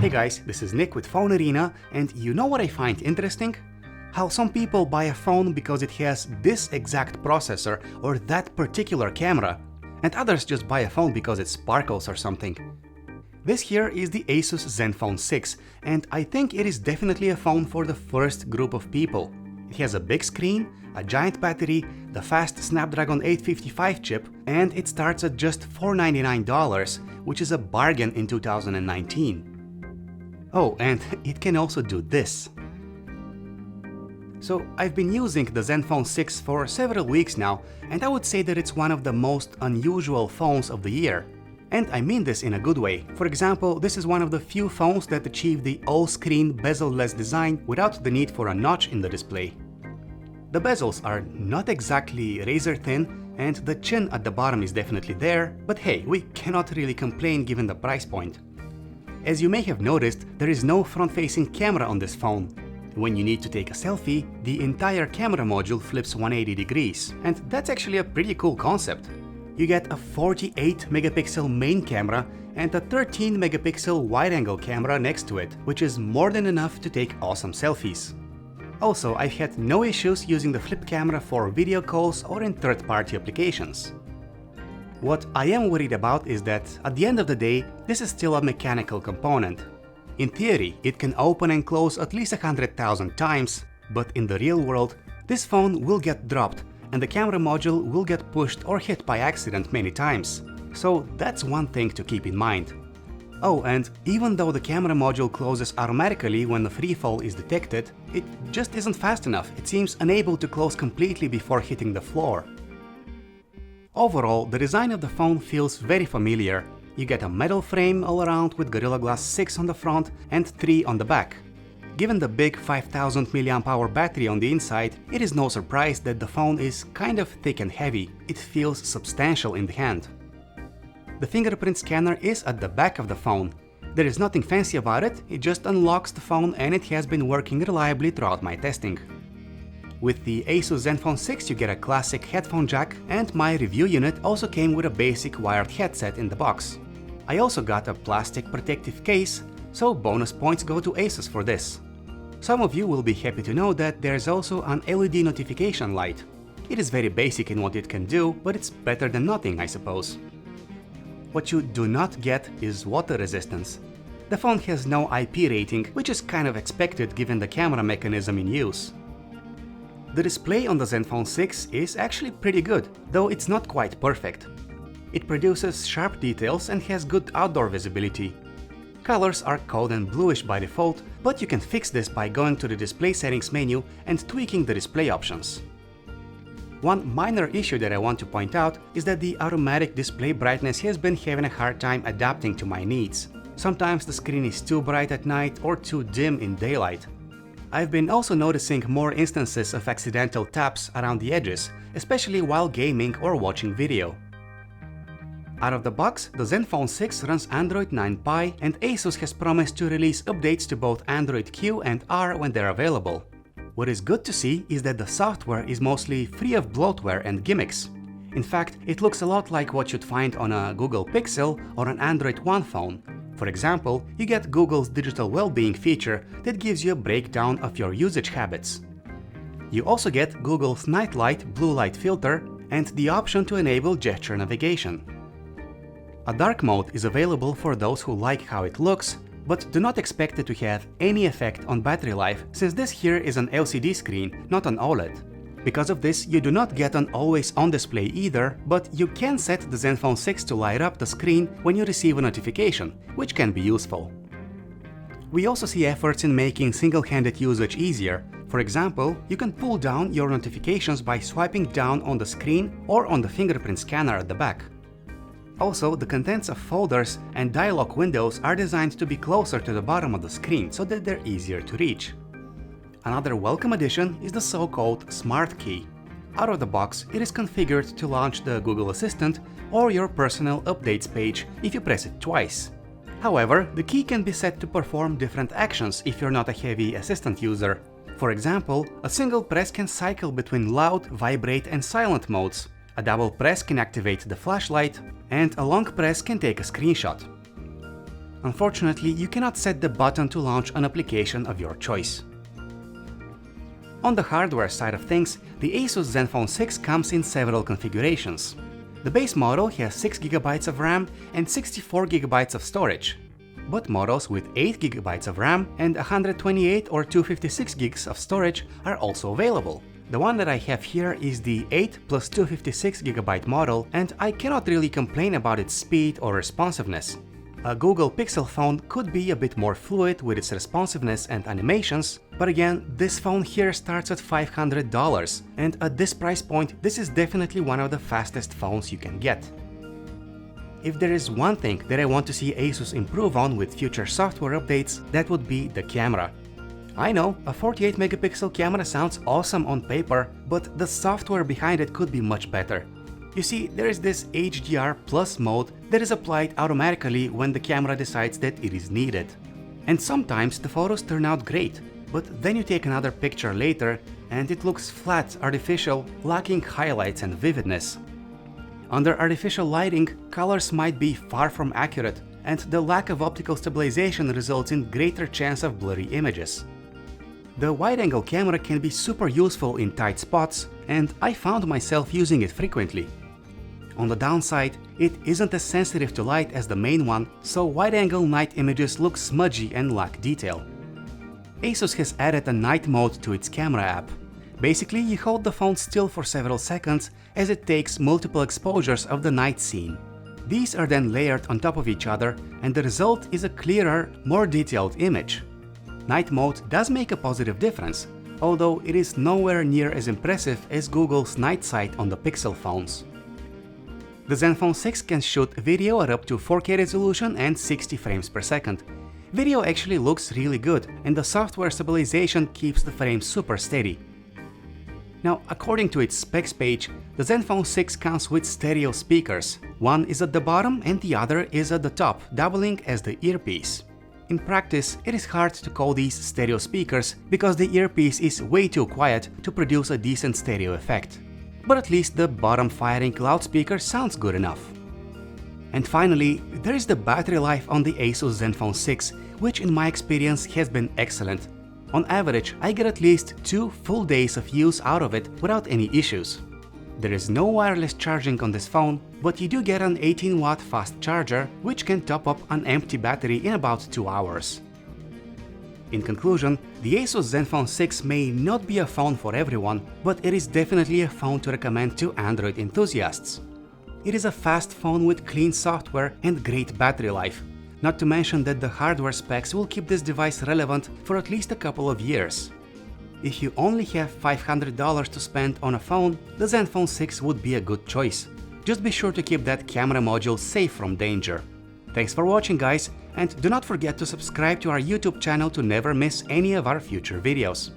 Hey guys, this is Nick with PhoneArena, and you know what I find interesting? How some people buy a phone because it has this exact processor or that particular camera, and others just buy a phone because it sparkles or something. This here is the Asus ZenFone 6, and I think it is definitely a phone for the first group of people. It has a big screen, a giant battery, the fast Snapdragon 855 chip, and it starts at just $499, which is a bargain in 2019. Oh, and it can also do this. So I've been using the ZenFone 6 for several weeks now, and I would say that it's one of the most unusual phones of the year. And I mean this in a good way. For example, this is one of the few phones that achieve the all-screen bezel-less design without the need for a notch in the display. The bezels are not exactly razor thin, and the chin at the bottom is definitely there, but hey, we cannot really complain given the price point. As you may have noticed, there is no front-facing camera on this phone. When you need to take a selfie, the entire camera module flips 180 degrees, and that's actually a pretty cool concept. You get a 48 megapixel main camera and a 13 megapixel wide-angle camera next to it, which is more than enough to take awesome selfies. Also, I've had no issues using the flip camera for video calls or in third-party applications. What I am worried about is that, at the end of the day, this is still a mechanical component. In theory, it can open and close at least 100,000 times, but in the real world, this phone will get dropped and the camera module will get pushed or hit by accident many times. So that's one thing to keep in mind. Oh, and even though the camera module closes automatically when the free fall is detected, it just isn't fast enough. It seems unable to close completely before hitting the floor. Overall, the design of the phone feels very familiar. You get a metal frame all around with Gorilla Glass 6 on the front and 3 on the back. Given the big 5000 mAh battery on the inside, it is no surprise that the phone is kind of thick and heavy. It feels substantial in the hand. The fingerprint scanner is at the back of the phone. There is nothing fancy about it, it just unlocks the phone and it has been working reliably throughout my testing. With the Asus ZenFone 6 you get a classic headphone jack, and my review unit also came with a basic wired headset in the box. I also got a plastic protective case, so bonus points go to Asus for this. Some of you will be happy to know that there's also an LED notification light. It is very basic in what it can do, but it's better than nothing, I suppose. What you do not get is water resistance. The phone has no IP rating, which is kind of expected given the camera mechanism in use. The display on the ZenFone 6 is actually pretty good, though it's not quite perfect. It produces sharp details and has good outdoor visibility. Colors are cold and bluish by default, but you can fix this by going to the display settings menu and tweaking the display options. One minor issue that I want to point out is that the automatic display brightness has been having a hard time adapting to my needs. Sometimes the screen is too bright at night or too dim in daylight. I've been also noticing more instances of accidental taps around the edges, especially while gaming or watching video. Out of the box, the ZenFone 6 runs Android 9 Pie, and Asus has promised to release updates to both Android Q and R when they're available. What is good to see is that the software is mostly free of bloatware and gimmicks. In fact, it looks a lot like what you'd find on a Google Pixel or an Android One phone. For example, you get Google's digital well-being feature that gives you a breakdown of your usage habits. You also get Google's nightlight blue light filter and the option to enable gesture navigation. A dark mode is available for those who like how it looks, but do not expect it to have any effect on battery life, since this here is an LCD screen, not an OLED. Because of this, you do not get an always-on display either, but you can set the ZenFone 6 to light up the screen when you receive a notification, which can be useful. We also see efforts in making single-handed usage easier. For example, you can pull down your notifications by swiping down on the screen or on the fingerprint scanner at the back. Also, the contents of folders and dialog windows are designed to be closer to the bottom of the screen so that they're easier to reach. Another welcome addition is the so-called Smart Key. Out of the box, it is configured to launch the Google Assistant or your personal updates page if you press it twice. However, the key can be set to perform different actions if you're not a heavy assistant user. For example, a single press can cycle between loud, vibrate and silent modes. A double press can activate the flashlight, and a long press can take a screenshot. Unfortunately, you cannot set the button to launch an application of your choice. On the hardware side of things, the Asus ZenFone 6 comes in several configurations. The base model has 6GB of RAM and 64GB of storage, but models with 8GB of RAM and 128 or 256 gigs of storage are also available. The one that I have here is the 8 plus 256GB model, and I cannot really complain about its speed or responsiveness. A Google Pixel phone could be a bit more fluid with its responsiveness and animations, but again, this phone here starts at $500, and at this price point, this is definitely one of the fastest phones you can get. If there is one thing that I want to see Asus improve on with future software updates, that would be the camera. I know, a 48 megapixel camera sounds awesome on paper, but the software behind it could be much better. You see, there is this HDR Plus mode that is applied automatically when the camera decides that it is needed. And sometimes the photos turn out great, but then you take another picture later and it looks flat, artificial, lacking highlights and vividness. Under artificial lighting, colors might be far from accurate, and the lack of optical stabilization results in greater chance of blurry images. The wide-angle camera can be super useful in tight spots, and I found myself using it frequently. On the downside, it isn't as sensitive to light as the main one, so wide-angle night images look smudgy and lack detail. Asus has added a night mode to its camera app. Basically, you hold the phone still for several seconds as it takes multiple exposures of the night scene. These are then layered on top of each other, and the result is a clearer, more detailed image. Night mode does make a positive difference, although it is nowhere near as impressive as Google's night sight on the Pixel phones. The ZenFone 6 can shoot video at up to 4K resolution and 60 frames per second. Video actually looks really good, and the software stabilization keeps the frames super steady. Now, according to its specs page, the ZenFone 6 comes with stereo speakers. One is at the bottom and the other is at the top, doubling as the earpiece. In practice, it is hard to call these stereo speakers because the earpiece is way too quiet to produce a decent stereo effect. But at least the bottom-firing loudspeaker sounds good enough. And finally, there is the battery life on the Asus ZenFone 6, which in my experience has been excellent. On average, I get at least 2 full days of use out of it without any issues. There is no wireless charging on this phone, but you do get an 18-watt fast charger, which can top up an empty battery in about 2 hours. In conclusion, the Asus ZenFone 6 may not be a phone for everyone, but it is definitely a phone to recommend to Android enthusiasts. It is a fast phone with clean software and great battery life. Not to mention that the hardware specs will keep this device relevant for at least a couple of years. If you only have $500 to spend on a phone, the ZenFone 6 would be a good choice. Just be sure to keep that camera module safe from danger. Thanks for watching, guys, and do not forget to subscribe to our YouTube channel to never miss any of our future videos.